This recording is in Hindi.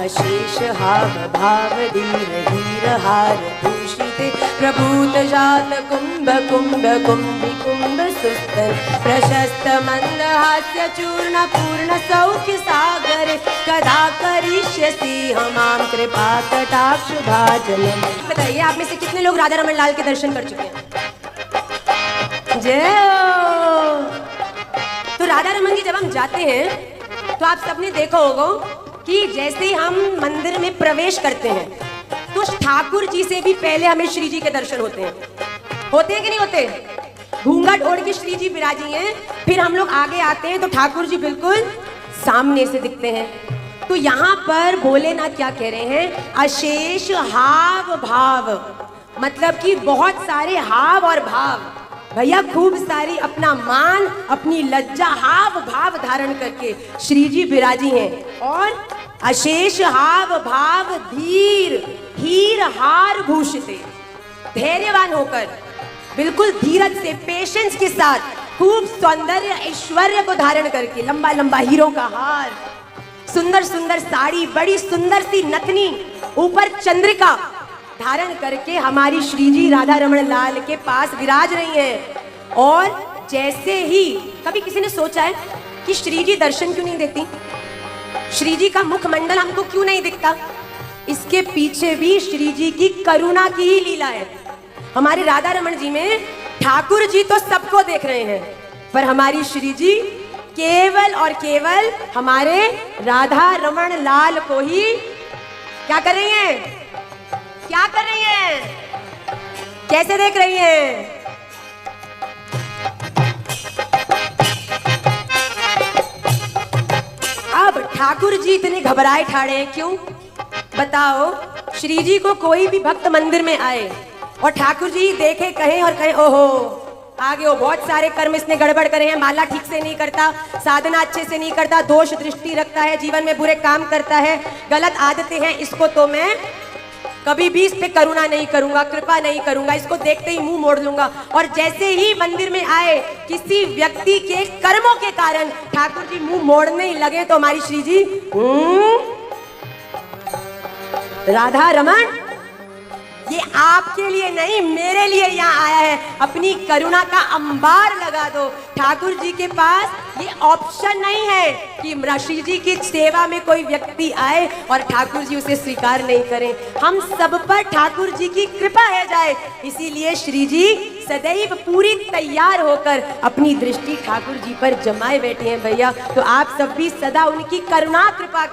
अशेष हाव भाव धीर धीर हार भूषिते प्रभूत जात कुंभ कुंभ कुंभी कुंभ सुस्तर प्रशस्त मंद हास्य चूर्ण पूर्ण सौख्य सागर कदा करिष्यसि हमाम कृपा कटाक्ष भाजनम। बताइए आप में से कितने लोग राधा रमण लाल के दर्शन कर चुके हैं? जय हो। तो राधा रमण की जब हम जाते हैं तो आप सबने देखा होगा कि जैसे ही हम मंदिर में प्रवेश करते हैं तो ठाकुर जी से भी पहले हमें श्री जी के दर्शन होते हैं कि नहीं होते? घूंघट ओढ़ के श्री जी विराजी हैं, फिर हम लोग आगे आते हैं तो ठाकुर जी बिल्कुल सामने से दिखते हैं। तो यहाँ पर भोलेनाथ क्या कह रहे हैं? अशेष हाव भाव, मतलब कि बहुत सारे हाव और भाव, भैया खूब सारी अपना मान अपनी लज्जा हाव भाव धारण करके श्री जी विराजी हैं। और अशेष हाव भाव धीर हीर हार भूषिते, धैर्यवान होकर बिल्कुल धीरज से पेशेंस के साथ खूब सौंदर्य ऐश्वर्य को धारण करके लंबा लंबा हीरों का हार, सुंदर सुंदर साड़ी, बड़ी सुंदर सी नथनी, ऊपर चंद्रिका धारण करके हमारी श्री जी राधा रमण लाल के पास विराज रही हैं। और जैसे ही कभी किसी ने सोचा है कि श्री जी दर्शन क्यों नहीं देती, श्री जी का मुखमंडल हमको क्यों नहीं दिखता? इसके पीछे भी श्री जी की करुणा की ही लीला है। हमारे राधा रमण जी में ठाकुर जी तो सबको देख रहे हैं, पर हमारी श्री जी केवल और केवल हमारे राधा रमण लाल को ही क्या कर रही हैं? क्या कर रही हैं? कैसे देख रही हैं? अब ठाकुर जी इतने घबराए ठाड़े हैं क्यों? बताओ, श्री जी को कोई भी भक्त मंदिर में आए और ठाकुर जी देखे कहें और कहें ओहो आगे वो बहुत सारे कर्म इसने गड़बड़ करे हैं, माला ठीक से नहीं करता, साधना अच्छे से नहीं करता, दोष दृष्टि रखता है, जीवन में बुरे काम करता है, गलत आदतें हैं, इसको तो मैं कभी भी इस पे करुणा नहीं करूंगा, कृपा नहीं करूंगा, इसको देखते ही मुंह मोड़ लूंगा। और जैसे ही मंदिर में आए किसी व्यक्ति के कर्मों के कारण ठाकुर जी मुंह मोड़ने ही लगे तो हमारी श्री जी राधा रमण ये आपके लिए नहीं मेरे लिए यहाँ आया है, अपनी करुणा का अंबार लगा दो। ठाकुर जी के पास ये ऑप्शन नहीं है कि श्री जी की सेवा में कोई व्यक्ति आए और ठाकुर जी उसे स्वीकार नहीं करें। हम सब पर ठाकुर जी की कृपा है जाए, इसीलिए श्री जी सदैव पूरी तैयार होकर अपनी दृष्टि ठाकुर जी पर जमाए बैठे हैं। भैया तो आप सब भी सदा उनकी करुणा कृपा